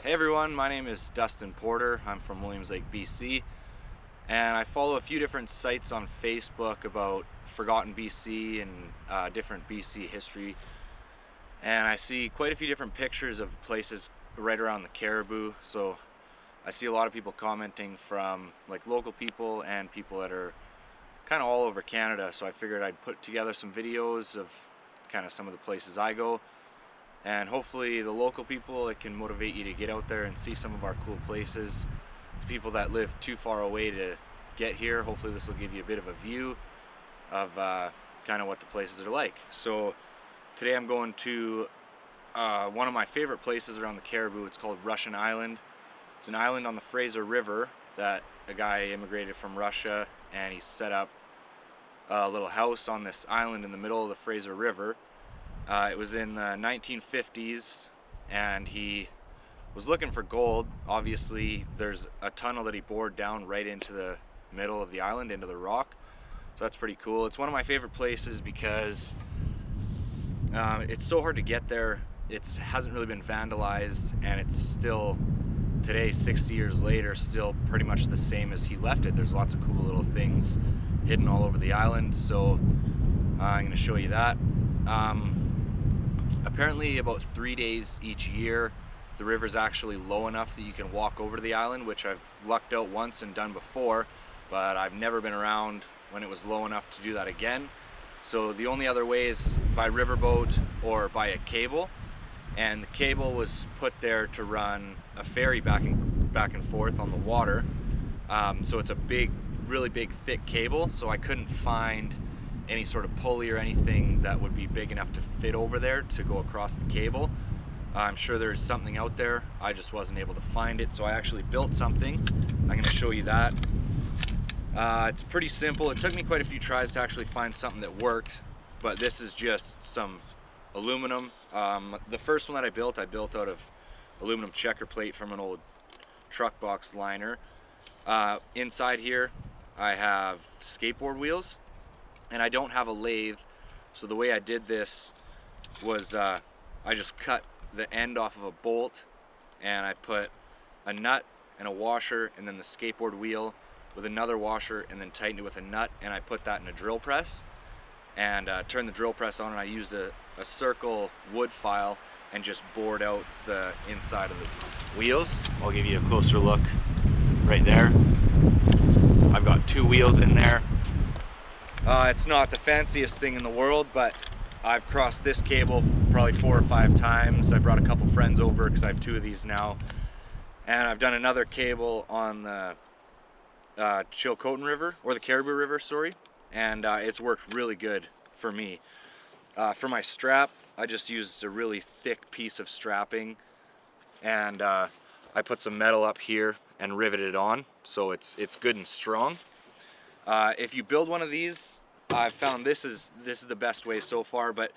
Hey everyone, my name is Dustin Porter. I'm from Williams Lake, BC, and I follow a few different sites on Facebook about forgotten BC and different BC history. And I see quite a few different pictures of places right around the Caribou. So I see a lot of people commenting from like local people and people that are kind of all over Canada. So I figured I'd put together some videos of kind of some of the places I go. And hopefully the local people, it can motivate you to get out there and see some of our cool places. The people that live too far away to get here, hopefully this will give you a bit of a view of kind of what the places are like. So today I'm going to one of my favorite places around the Caribou. It's called Russian Island. It's an island on the Fraser River that a guy immigrated from Russia, and he set up a little house on this island in the middle of the Fraser River. It was in the 1950s, and he was looking for gold. Obviously, there's a tunnel that he bored down right into the middle of the island, into the rock. So that's pretty cool. It's one of my favorite places because it's so hard to get there. It hasn't really been vandalized, and it's still, today, 60 years later, still pretty much the same as he left it. There's lots of cool little things hidden all over the island, so I'm going to show you that. Apparently about 3 days each year the river's actually low enough that you can walk over to the island, which I've lucked out once and done before, but I've never been around when it was low enough to do that again. So the only other way is by riverboat or by a cable, and the cable was put there to run a ferry back and forth on the water. So it's a big, really big, thick cable, so I couldn't find any sort of pulley or anything that would be big enough to fit over there to go across the cable. I'm sure there's something out there, I just wasn't able to find it, so I actually built something. I'm going to show you that. It's pretty simple. It took me quite a few tries to actually find something that worked, but this is just some aluminum. The first one that I built out of aluminum checker plate from an old truck box liner. Inside here I have skateboard wheels, and I don't have a lathe, so the way I did this was I just cut the end off of a bolt, and I put a nut and a washer and then the skateboard wheel with another washer, and then tightened it with a nut, and I put that in a drill press and turned the drill press on, and I used a circle wood file and just bored out the inside of the wheels. I'll give you a closer look right there. I've got two wheels in there. It's not the fanciest thing in the world, but I've crossed this cable probably 4 or 5 times. I brought a couple friends over because I have 2 of these now. And I've done another cable on the Chilcotin River, or the Caribou River, sorry. And it's worked really good for me. For my strap, I just used a really thick piece of strapping, and I put some metal up here and riveted it on, so it's good and strong. If you build one of these, I've found this is the best way so far, but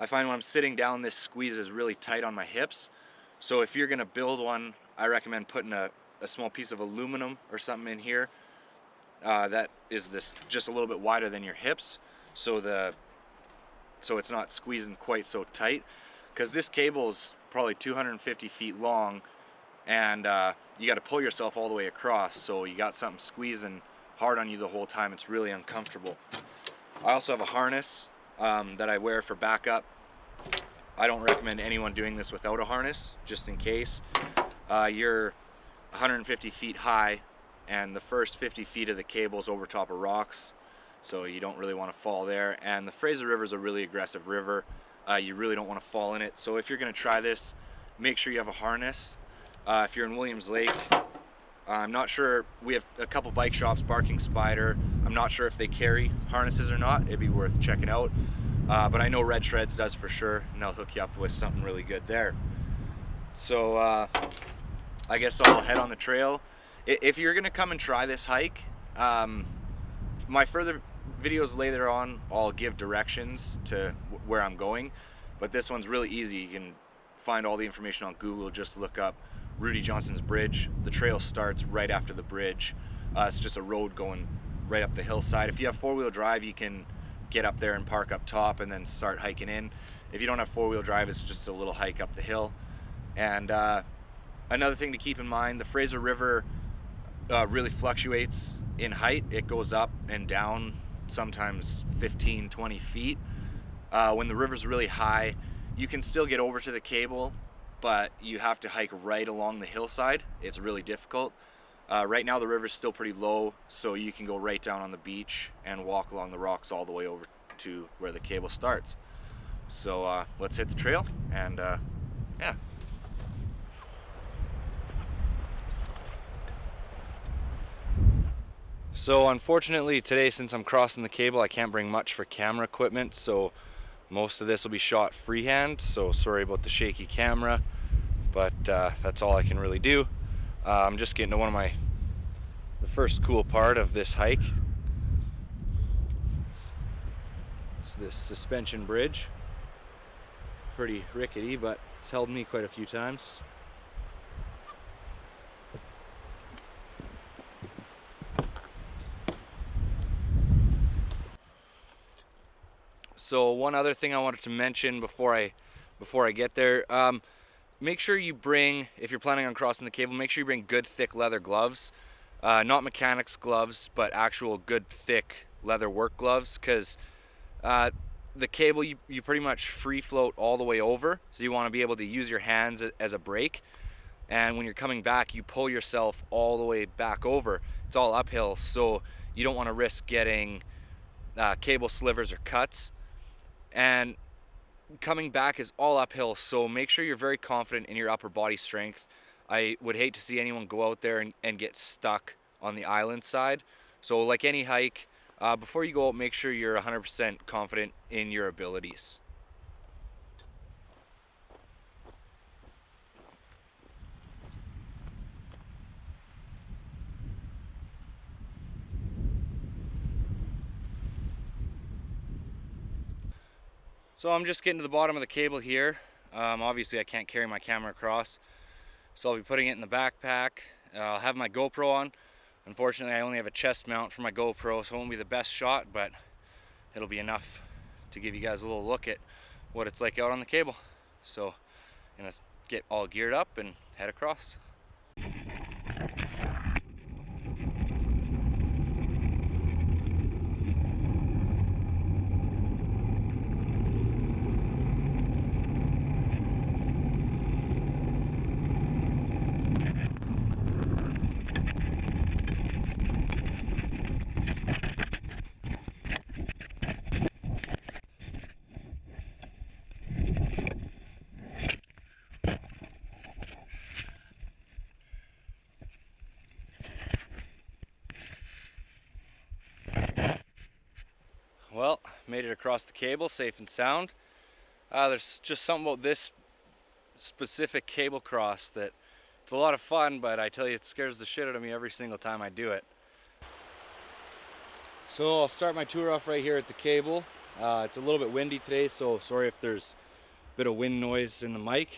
I find when I'm sitting down, this squeezes really tight on my hips. So if you're gonna build one, I recommend putting a small piece of aluminum or something in here that is just a little bit wider than your hips, so it's not squeezing quite so tight, because this cable is probably 250 feet long, and you got to pull yourself all the way across, so you got something squeezing hard on you the whole time. It's really uncomfortable. I also have a harness that I wear for backup. I don't recommend anyone doing this without a harness, just in case. You're 150 feet high, and the first 50 feet of the cable's over top of rocks, so you don't really want to fall there. And the Fraser River is a really aggressive river. You really don't want to fall in it. So if you're going to try this, make sure you have a harness. If you're in Williams Lake, I'm not sure, we have a couple bike shops, Barking Spider. I'm not sure if they carry harnesses or not. It'd be worth checking out. But I know Red Shreds does for sure, and they'll hook you up with something really good there. So I guess I'll head on the trail. If you're gonna come and try this hike, my further videos later on, I'll give directions to where I'm going, but this one's really easy. You can find all the information on Google. Just look up Rudy Johnson's Bridge. The trail starts right after the bridge. It's just a road going right up the hillside. If you have 4-wheel drive, you can get up there and park up top and then start hiking in. If you don't have 4-wheel drive, it's just a little hike up the hill. And Another thing to keep in mind, the Fraser River really fluctuates in height. It goes up and down, sometimes 15, 20 feet. When the river's really high, you can still get over to the cable, but you have to hike right along the hillside. It's really difficult. Right now the river's still pretty low, so you can go right down on the beach and walk along the rocks all the way over to where the cable starts. So let's hit the trail and yeah. So unfortunately today, since I'm crossing the cable, I can't bring much for camera equipment, so most of this will be shot freehand, so sorry about the shaky camera, but that's all I can really do. I'm just getting to the first cool part of this hike. It's this suspension bridge. Pretty rickety, but it's held me quite a few times. So one other thing I wanted to mention before I get there, make sure you bring, if you're planning on crossing the cable, make sure you bring good thick leather gloves, not mechanics gloves, but actual good thick leather work gloves, because the cable you pretty much free float all the way over, so you want to be able to use your hands as a brake, and when you're coming back you pull yourself all the way back over. It's all uphill, so you don't want to risk getting cable slivers or cuts. And coming back is all uphill, so make sure you're very confident in your upper body strength. I would hate to see anyone go out there and get stuck on the island side. So like any hike, before you go out, make sure you're 100% confident in your abilities. So I'm just getting to the bottom of the cable here. Obviously I can't carry my camera across, so I'll be putting it in the backpack. I'll have my GoPro on. Unfortunately I only have a chest mount for my GoPro, so it won't be the best shot, but it'll be enough to give you guys a little look at what it's like out on the cable. So I'm gonna get all geared up and head across. Well, made it across the cable safe and sound. There's just something about this specific cable cross that it's a lot of fun, but I tell you, it scares the shit out of me every single time I do it. So I'll start my tour off right here at the cable. It's a little bit windy today, so sorry if there's a bit of wind noise in the mic.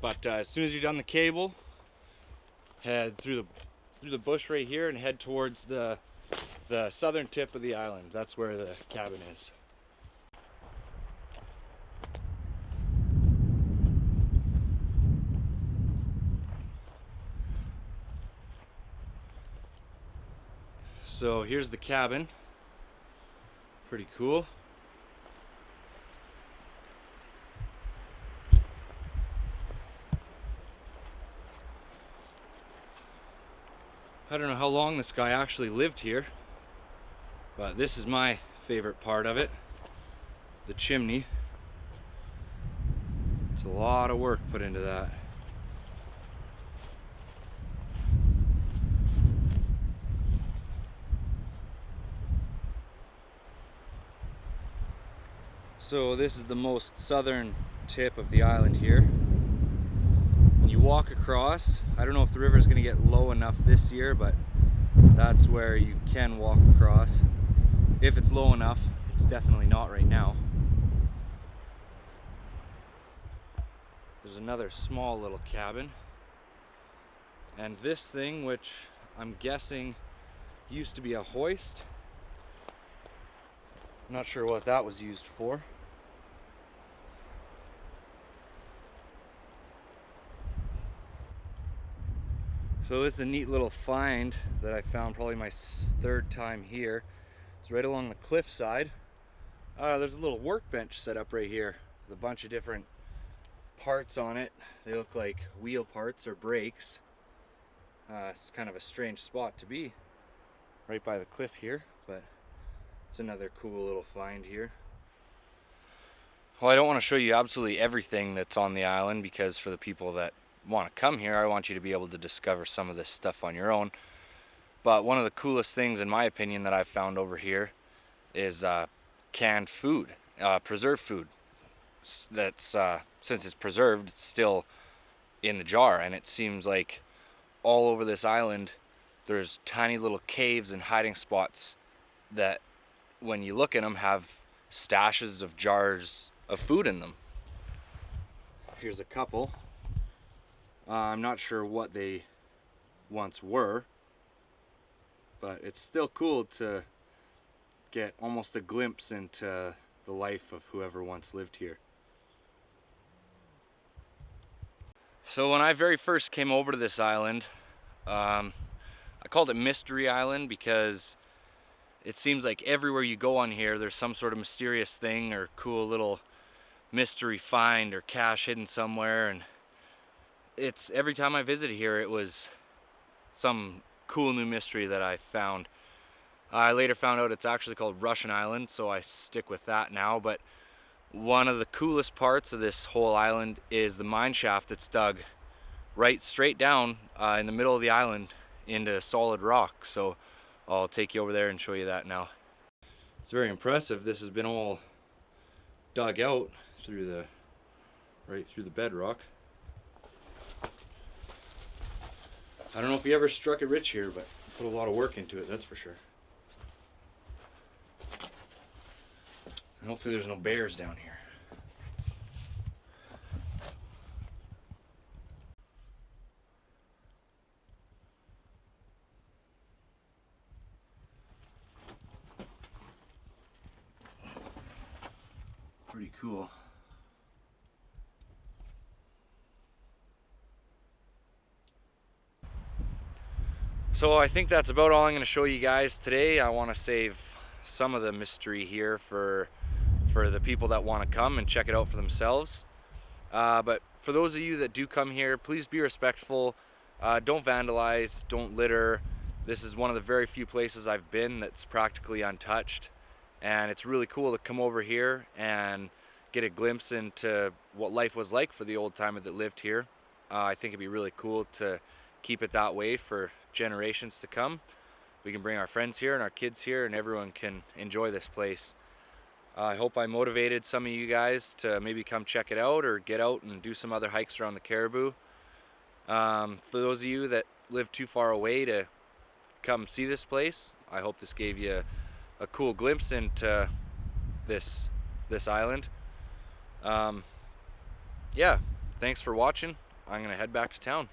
But as soon as you're done the cable, head through the bush right here and head towards the southern tip of the island. That's where the cabin is. So here's the cabin. Pretty cool. I don't know how long this guy actually lived here, but this is my favorite part of it, the chimney. It's a lot of work put into that. So this is the most southern tip of the island here. When you walk across, I don't know if the river is going to get low enough this year, but that's where you can walk across. If it's low enough, it's definitely not right now. There's another small little cabin. And this thing, which I'm guessing used to be a hoist. I'm not sure what that was used for. So this is a neat little find that I found, probably my third time here. It's right along the cliffside. There's a little workbench set up right here with a bunch of different parts on it. They look like wheel parts or brakes. It's kind of a strange spot to be, right by the cliff here, but it's another cool little find here. Well, I don't want to show you absolutely everything that's on the island, because for the people that want to come here, I want you to be able to discover some of this stuff on your own. But one of the coolest things, in my opinion, that I've found over here is canned food, preserved food. That's since it's preserved, it's still in the jar, and it seems like all over this island there's tiny little caves and hiding spots that, when you look at them, have stashes of jars of food in them. Here's a couple. I'm not sure what they once were, but it's still cool to get almost a glimpse into the life of whoever once lived here. So when I very first came over to this island, I called it Mystery Island because it seems like everywhere you go on here there's some sort of mysterious thing or cool little mystery find or cache hidden somewhere, and it's every time I visited here it was some cool new mystery that I found. I later found out it's actually called Russian Island, so I stick with that now. But one of the coolest parts of this whole island is the mine shaft that's dug right straight down in the middle of the island into solid rock. So I'll take you over there and show you that now. It's very impressive. This has been all dug out through right through the bedrock. I don't know if you ever struck it rich here, but put a lot of work into it, that's for sure. And hopefully there's no bears down here. Pretty cool. So I think that's about all I'm going to show you guys today. I want to save some of the mystery here for the people that want to come and check it out for themselves. But for those of you that do come here, please be respectful. Don't vandalize, don't litter. This is one of the very few places I've been that's practically untouched, and it's really cool to come over here and get a glimpse into what life was like for the old timer that lived here. I think it'd be really cool to keep it that way for generations to come. We can bring our friends here and our kids here, and everyone can enjoy this place. I hope I motivated some of you guys to maybe come check it out or get out and do some other hikes around the Caribou. For those of you that live too far away to come see this place, I hope this gave you a cool glimpse into this island. Yeah, thanks for watching. I'm gonna head back to town.